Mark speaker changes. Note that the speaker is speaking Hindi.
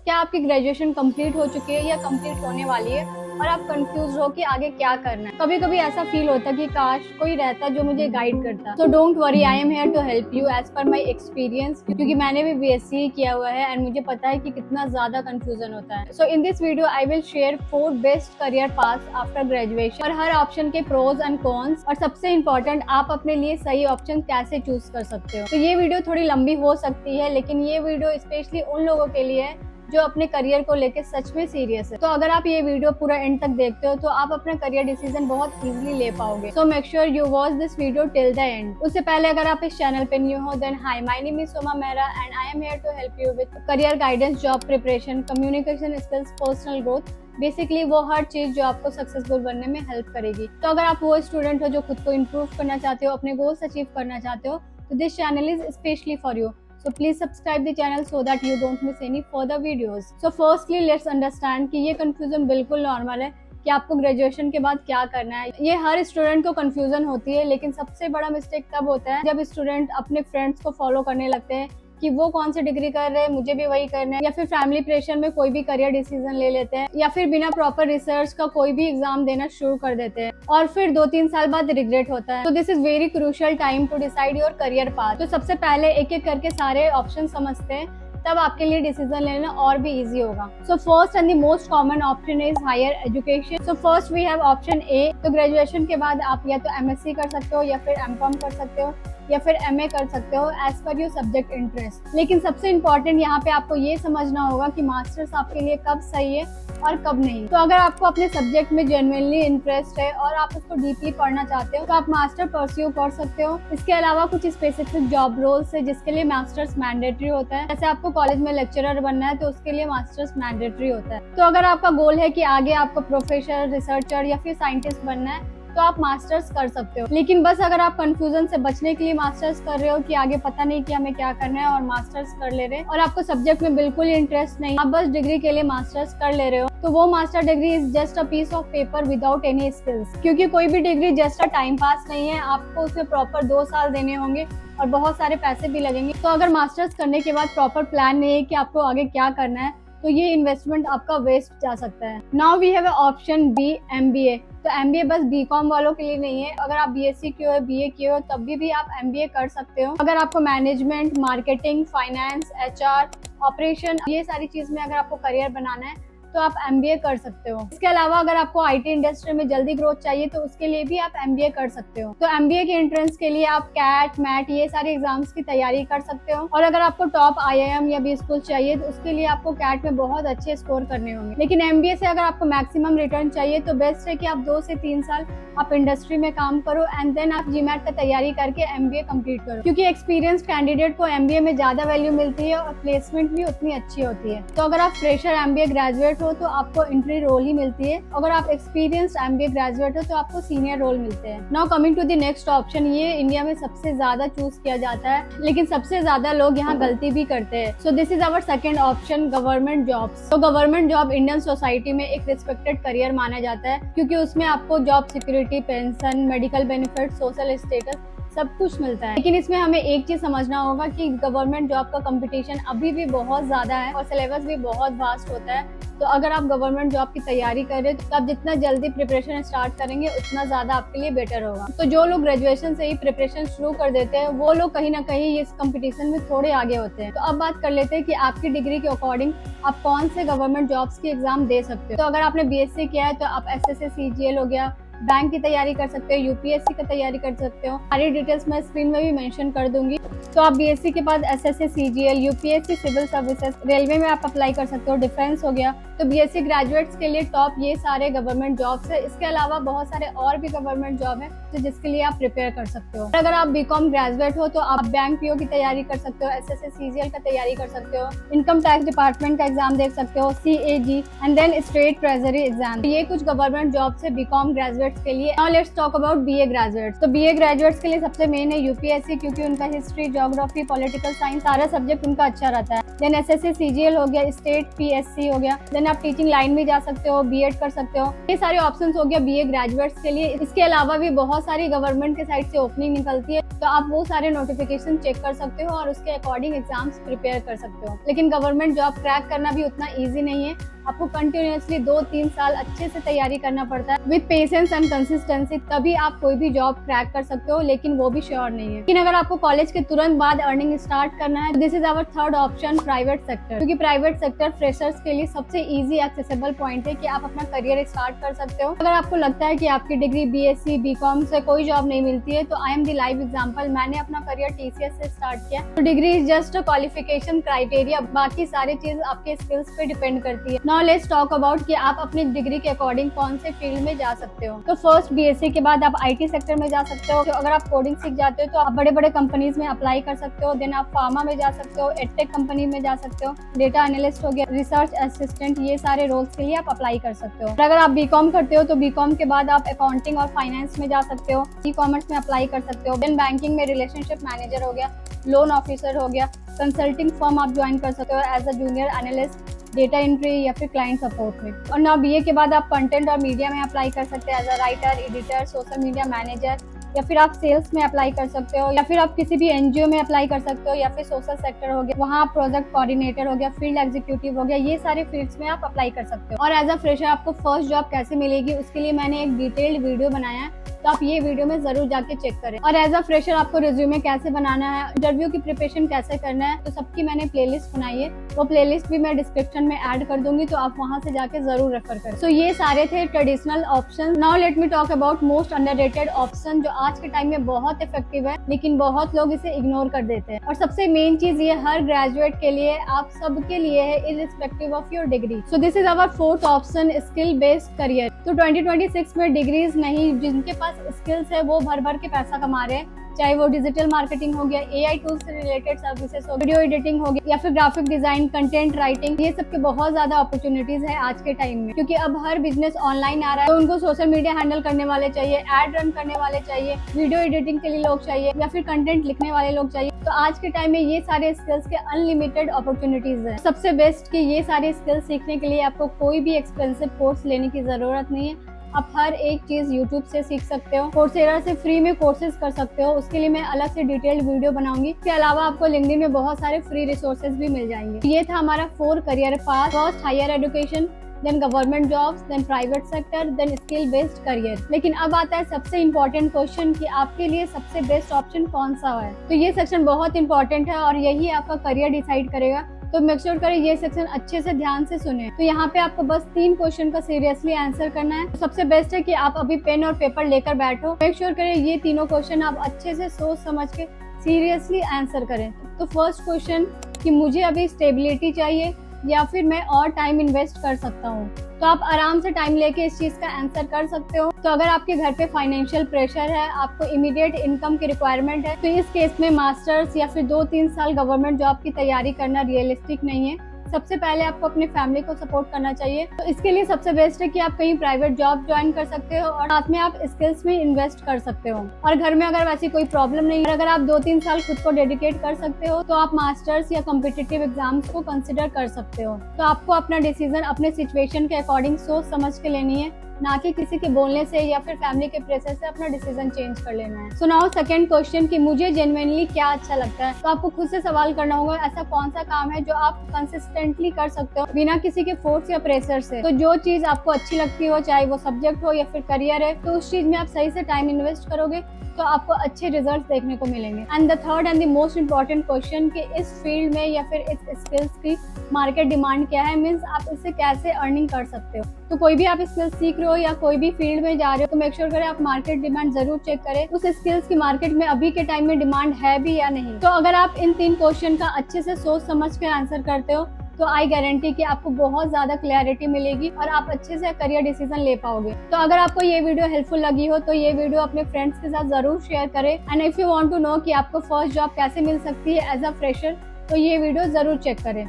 Speaker 1: क्या आपकी ग्रेजुएशन कंप्लीट हो चुकी है या कंप्लीट होने वाली है और आप कंफ्यूज हो कि आगे क्या करना है। कभी कभी ऐसा फील होता है कि काश कोई रहता जो मुझे गाइड करता। So don't worry, I am here to help you as per my experience, क्योंकि मैंने भी बीएससी किया हुआ है एंड मुझे पता है कि कितना ज्यादा कंफ्यूजन होता है। So in this video I will share 4 best career paths after graduation और हर ऑप्शन के प्रोज एंड कॉन्स, और सबसे इम्पोर्टेंट आप अपने लिए सही ऑप्शन कैसे चूज कर सकते हो। तो ये वीडियो थोड़ी लंबी हो सकती है, लेकिन ये वीडियो स्पेशली उन लोगों के लिए है जो अपने करियर को लेकर सच में सीरियस है। तो अगर आप ये वीडियो पूरा एंड तक देखते हो तो आप अपना करियर डिसीजन बहुत इजीली ले पाओगे। So make sure you watch this video till the end. उससे पहले अगर आप इस चैनल पे न्यू हो then hi, my name is Soma Mehra and I am here to help you with career guidance, job preparation, communication skills, personal growth, basically वो हर चीज जो आपको सक्सेसफुल बनने में हेल्प करेगी। तो अगर आप वो स्टूडेंट हो जो खुद को इम्प्रूव करना चाहते हो, अपने गोल्स अचीव करना चाहते हो, तो this channel is specially for you. So please subscribe the channel so that you don't miss any further videos. So firstly let's understand कि ये confusion बिल्कुल नॉर्मल है कि आपको ग्रेजुएशन के बाद क्या करना है। ये हर स्टूडेंट को कंफ्यूजन होती है, लेकिन सबसे बड़ा मिस्टेक तब होता है जब स्टूडेंट अपने फ्रेंड्स को फॉलो करने लगते हैं कि वो कौन सी डिग्री कर रहे हैं, मुझे भी वही करना है, या फिर फैमिली प्रेशर में कोई भी करियर डिसीजन ले लेते हैं, या फिर बिना प्रॉपर रिसर्च का कोई भी एग्जाम देना शुरू कर देते हैं और फिर 2-3 साल बाद रिग्रेट होता है। तो this is very crucial time to decide your career path. तो सबसे पहले एक एक करके सारे ऑप्शन समझते हैं, तब आपके लिए डिसीजन लेना और भी इजी होगा। So first and the most common option is higher education. So first we have option A. तो ग्रेजुएशन के बाद आप या तो एमएससी कर सकते हो, या फिर एमकॉम कर सकते हो, या फिर एमए कर सकते हो as per your subject interest. लेकिन सबसे इम्पोर्टेंट यहाँ पे आपको ये समझना होगा कि मास्टर्स आपके लिए कब सही है और कब नहीं। तो अगर आपको अपने सब्जेक्ट में जेन्युइनली इंटरेस्ट है और आप उसको डीपली पढ़ना चाहते हो तो आप मास्टर परस्यू कर सकते हो। इसके अलावा कुछ स्पेसिफिक जॉब रोल्स है जिसके लिए मास्टर्स मैंडेटरी होता है। जैसे आपको कॉलेज में लेक्चरर बनना है तो उसके लिए मास्टर्स मैंडेटरी होता है। तो अगर आपका गोल है कि आगे आपको प्रोफेसर, रिसर्चर या फिर साइंटिस्ट बनना है तो आप मास्टर्स कर सकते हो। लेकिन बस अगर आप कंफ्यूजन से बचने के लिए मास्टर्स कर रहे हो कि आगे पता नहीं कि हमें क्या करना है और मास्टर्स कर ले रहे हैं और आपको सब्जेक्ट में बिल्कुल इंटरेस्ट नहीं, आप बस डिग्री के लिए मास्टर्स कर ले रहे हो, तो वो master degree is just a piece of paper without any skills. क्योंकि कोई भी degree just a time pass नहीं है, आपको उसमें प्रॉपर 2 साल देने होंगे और बहुत सारे पैसे भी लगेंगे। तो अगर मास्टर्स करने के बाद प्रॉपर प्लान नहीं है कि आपको आगे क्या करना है तो ये इन्वेस्टमेंट आपका वेस्ट जा सकता है। Now we have option B, MBA. तो एमबीए बस बीकॉम वालों के लिए नहीं है। अगर आप बीएससी किए हो, बीए किए हो, तब भी आप एमबीए कर सकते हो। अगर आपको management, marketing, finance, HR, operation, ये सारी चीज में अगर आपको करियर बनाना है तो आप एमबीए कर सकते हो। इसके अलावा अगर आपको आईटी इंडस्ट्री में जल्दी ग्रोथ चाहिए तो उसके लिए भी आप एमबीए कर सकते हो। तो एमबीए के एंट्रेंस के लिए आप कैट, मैट, ये सारे एग्जाम्स की तैयारी कर सकते हो। और अगर आपको टॉप आईआईएम या बी स्कूल चाहिए तो उसके लिए आपको कैट में बहुत अच्छे स्कोर करने होंगे। लेकिन एमबीए से अगर आपको मैक्सिमम रिटर्न चाहिए तो बेस्ट है कि आप 2 से 3 साल आप इंडस्ट्री में काम करो एंड देन आप जीमैट का तैयारी करके एमबीए कंप्लीट करो, क्योंकि एक्सपीरियंस्ड कैंडिडेट को एमबीए में ज्यादा वैल्यू मिलती है और प्लेसमेंट भी उतनी अच्छी होती है। तो अगर आप फ्रेशर एमबीए ग्रेजुएट हो तो आपको एंट्री रोल ही मिलती है, अगर आप एक्सपीरियंस्ड एमबीए ग्रेजुएट हो तो आपको सीनियर रोल मिलते हैं। Now coming to the next option, ये इंडिया में सबसे ज्यादा चूज किया जाता है लेकिन सबसे ज्यादा लोग यहाँ गलती भी करते हैं। So this is our second option, government jobs. तो गवर्नमेंट जॉब इंडियन सोसाइटी में एक रिस्पेक्टेड करियर माना जाता है, क्योंकि उसमें आपको job security, pension, medical benefit, social status सब कुछ मिलता है। लेकिन इसमें हमें एक चीज समझना होगा कि गवर्नमेंट जॉब का कंपटीशन अभी भी बहुत ज्यादा है और सिलेबस भी बहुत वास्ट होता है। तो अगर आप गवर्नमेंट जॉब की तैयारी कर रहे हो तो आप जितना जल्दी प्रिपरेशन स्टार्ट करेंगे उतना ज्यादा आपके लिए बेटर होगा। तो जो लोग ग्रेजुएशन से ही प्रिपरेशन शुरू कर देते हैं वो लोग कहीं ना कहीं इस कंपटीशन में थोड़े आगे होते हैं। तो अब बात कर लेते हैं कि आपकी डिग्री के अकॉर्डिंग आप कौन से गवर्नमेंट जॉब्स की एग्जाम दे सकते हो। तो अगर आपने बीएससी किया है तो आप एसएससी, सीजीएल हो गया, बैंक की तैयारी कर सकते हो, यूपीएससी की तैयारी कर सकते हो। सारी डिटेल्स मैं स्क्रीन में भी मेंशन कर दूंगी। तो आप बीएससी के बाद SSC, CGL, UPSC, civil services, railway में आप अप्लाई कर सकते हो, डिफेंस हो गया। तो बीएससी ग्रेजुएट्स के लिए टॉप ये सारे गवर्नमेंट जॉब्स है। इसके अलावा बहुत सारे और भी गवर्नमेंट जॉब है तो जिसके लिए आप प्रिपेयर कर सकते हो। अगर आप बीकॉम ग्रेजुएट हो तो आप बैंक पीओ की तैयारी कर सकते हो, एसएससी, सीजीएल का तैयारी कर सकते हो, इनकम टैक्स डिपार्टमेंट का एग्जाम देख सकते हो, CAG and then state treasury exam. ये कुछ गवर्नमेंट जॉब से बीकॉम ग्रेजुएट ग्रेजुएट्स के लिए। Now let's talk about BA graduates. तो बीए ग्रेजुएट्स के लिए सबसे मेन है यूपीएससी, क्योंकि उनका हिस्ट्री, ज्योग्राफी, पॉलिटिकल साइंस सारा सब्जेक्ट उनका अच्छा रहता है। देन एसएससी सीजीएल हो गया, स्टेट पीएससी हो गया। देन आप टीचिंग लाइन में जा सकते हो, बीएड कर सकते हो। ये सारे ऑप्शंस हो गया बीए ग्रेजुएट्स के लिए। इसके अलावा भी बहुत सारी गवर्नमेंट के साइड से ओपनिंग निकलती है, तो आप वो सारे नोटिफिकेशन चेक कर सकते हो और उसके अकॉर्डिंग एग्जाम्स प्रिपेयर कर सकते हो। लेकिन गवर्नमेंट जॉब क्रैक करना भी उतना ईजी नहीं है। आपको कंटिन्यूअसली 2-3 साल अच्छे से तैयारी करना पड़ता है विद पेशेंस एंड कंसिस्टेंसी, तभी आप कोई भी जॉब क्रैक कर सकते हो, लेकिन वो भी श्योर नहीं है। लेकिन अगर आपको कॉलेज के तुरंत बाद अर्निंग स्टार्ट करना है, this is our third option, private sector. क्योंकि प्राइवेट सेक्टर फ्रेशर्स के लिए सबसे इजी एक्सेसिबल पॉइंट है कि आप अपना करियर स्टार्ट कर सकते हो। अगर आपको लगता है कि आपकी डिग्री बीएससी बीकॉम से कोई जॉब नहीं मिलती है, तो I am the live example. मैंने अपना करियर टीसीएस से स्टार्ट किया। तो degree is just a qualification criteria, बाकी सारी चीज आपके स्किल्स पे डिपेंड करती है। नाउ लेट्स टॉक अबाउट कि आप अपनी डिग्री के अकॉर्डिंग कौन से फील्ड में जा सकते हो। तो फर्स्ट बीएससी के बाद आप आईटी सेक्टर में जा सकते हो। तो अगर आप कोडिंग सीख जाते हो तो आप बड़े बड़े कंपनीज में अप्लाई कर सकते हो। देन आप फार्मा में जा सकते हो, एडटेक कंपनी में जा सकते हो, डेटा एनालिस्ट हो गया, रिसर्च असिस्टेंट, ये सारे रोल्स के लिए आप अप्लाई कर सकते हो। और अगर आप बीकॉम करते हो तो बीकॉम के बाद आप अकाउंटिंग और फाइनेंस में जा सकते हो, ई कॉमर्स में अप्लाई कर सकते हो। देन बैंकिंग में रिलेशनशिप मैनेजर हो गया, लोन ऑफिसर हो गया, कंसल्टिंग फर्म आप ज्वाइन कर सकते हो as a junior analyst, data entry या फिर क्लाइंट सपोर्ट में। और ना बीए के बाद आप कंटेंट और मीडिया में अप्लाई कर सकते हैं as a writer, editor, social media manager, या फिर आप सेल्स में अप्लाई कर सकते हो, या फिर आप किसी भी एनजीओ में अप्लाई कर सकते हो, या फिर सोशल सेक्टर हो गया, वहाँ प्रोजेक्ट कोऑर्डिनेटर हो गया, फील्ड एग्जीक्यूटिव हो गया, ये सारे फील्ड्स में आप अप्लाई कर सकते हो। और एज अ फ्रेशर आपको फर्स्ट जॉब कैसे मिलेगी उसके लिए मैंने एक डिटेल्ड वीडियो बनाया है, तो आप ये वीडियो में जरूर जाके चेक करें। और एज अ फ्रेशर आपको रिज्यूमे कैसे बनाना है, इंटरव्यू की प्रिपरेशन कैसे करना है, तो सबकी मैंने प्लेलिस्ट बनाई है। वो प्लेलिस्ट भी मैं डिस्क्रिप्शन में ऐड कर दूंगी, तो आप वहां से जाके जरूर रेफर करें। सो ये सारे थे traditional option. Now let me talk about most underrated option, जो आज के टाइम में बहुत इफेक्टिव है, लेकिन बहुत लोग इसे इग्नोर कर देते हैं। और सबसे मेन चीज ये हर ग्रेजुएट के लिए, आप सबके लिए है, irrespective of your degree. So this is our fourth option, skill based career. तो 2026 में डिग्रीज नहीं, जिनके पास स्किल्स है वो भर भर के पैसा कमा रहे हैं, चाहे वो डिजिटल मार्केटिंग हो गया, एआई टूल से रिलेटेड सर्विसेज हो, वीडियो एडिटिंग हो गया, या फिर ग्राफिक डिजाइन, कंटेंट राइटिंग, ये सब के बहुत ज्यादा अपॉर्चुनिटीज है आज के टाइम में। क्योंकि अब हर बिजनेस ऑनलाइन आ रहा है, तो उनको सोशल मीडिया हैंडल करने वाले चाहिए, एड रन करने वाले चाहिए, वीडियो एडिटिंग के लिए लोग चाहिए, या फिर कंटेंट लिखने वाले लोग चाहिए। तो आज के टाइम में ये सारे स्किल्स के अनलिमिटेड अपॉर्चुनिटीज है। सबसे बेस्ट कि ये सारे स्किल्स सीखने के लिए आपको कोई भी एक्सपेंसिव कोर्स लेने की जरूरत नहीं है। आप हर एक चीज YouTube से सीख सकते हो, कोर्सेरा से फ्री में कोर्सेज कर सकते हो। उसके लिए मैं अलग से डिटेल्ड वीडियो बनाऊंगी। इसके अलावा आपको लिंक्डइन में बहुत सारे फ्री रिसोर्सेज भी मिल जाएंगे। ये था हमारा 4 career path, first higher education, then government jobs, then private sector, then skill based career. लेकिन अब आता है सबसे इम्पोर्टेंट क्वेश्चन कि आपके लिए सबसे बेस्ट ऑप्शन कौन सा है। तो ये सेक्शन बहुत इंपॉर्टेंट है और यही आपका करियर डिसाइड करेगा, तो मेक श्योर करें ये सेक्शन अच्छे से ध्यान से सुने। तो यहाँ पे आपको बस 3 क्वेश्चन का सीरियसली आंसर करना है। तो सबसे बेस्ट है कि आप अभी पेन और पेपर लेकर बैठो। मेक श्योर करें ये तीनों क्वेश्चन आप अच्छे से सोच समझ के सीरियसली आंसर करें। तो फर्स्ट क्वेश्चन कि मुझे अभी स्टेबिलिटी चाहिए या फिर मैं और टाइम इन्वेस्ट कर सकता हूँ, तो आप आराम से टाइम लेके इस चीज का आंसर कर सकते हो। तो अगर आपके घर पे फाइनेंशियल प्रेशर है, आपको इमीडिएट इनकम की रिक्वायरमेंट है, तो इस केस में मास्टर्स या फिर 2-3 साल गवर्नमेंट जॉब की तैयारी करना रियलिस्टिक नहीं है। सबसे पहले आपको अपनी फैमिली को सपोर्ट करना चाहिए। तो इसके लिए सबसे बेस्ट है कि आप कहीं प्राइवेट जॉब ज्वाइन कर सकते हो और साथ में आप स्किल्स में इन्वेस्ट कर सकते हो। और घर में अगर वैसी कोई प्रॉब्लम नहीं है, अगर आप 2-3 साल खुद को डेडिकेट कर सकते हो, तो आप मास्टर्स या कॉम्पिटिटिव एग्जाम्स को कंसिडर कर सकते हो। तो आपको अपना डिसीजन अपने सिचुएशन के अकॉर्डिंग सोच समझ के लेनी है, ना कि किसी के बोलने से या फिर फैमिली के प्रेशर से अपना डिसीजन चेंज कर लेना है। सो नाउ सेकंड क्वेश्चन कि मुझे जेन्युइनली क्या अच्छा लगता है। तो आपको खुद से सवाल करना होगा ऐसा कौन सा काम है जो आप कंसिस्टेंटली कर सकते हो बिना किसी के फोर्स या प्रेशर से। तो जो चीज आपको अच्छी लगती हो, चाहे वो सब्जेक्ट हो या फिर करियर है, तो उस चीज में आप सही से टाइम इन्वेस्ट करोगे तो आपको अच्छे रिजल्ट देखने को मिलेंगे। And the third and the most important question कि इस फील्ड में या फिर इस स्किल्स की मार्केट डिमांड क्या है, मीन्स आप इससे कैसे अर्निंग कर सकते हो। तो कोई भी आप स्किल्स सीख रहे हो या कोई भी फील्ड में जा रहे हो, तो मेक श्योर करें आप मार्केट डिमांड जरूर चेक करें, उस स्किल्स की मार्केट में अभी के टाइम में डिमांड है भी या नहीं। तो अगर आप इन 3 क्वेश्चन का अच्छे से सोच समझ के आंसर करते हो, तो आई गारंटी कि आपको बहुत ज्यादा क्लैरिटी मिलेगी और आप अच्छे से करियर डिसीजन ले पाओगे। तो अगर आपको ये वीडियो हेल्पफुल लगी हो तो ये वीडियो अपने फ्रेंड्स के साथ जरूर शेयर करें। And if you want to know कि आपको फर्स्ट जॉब कैसे मिल सकती है एज अ फ्रेशर, तो ये वीडियो जरूर चेक करें।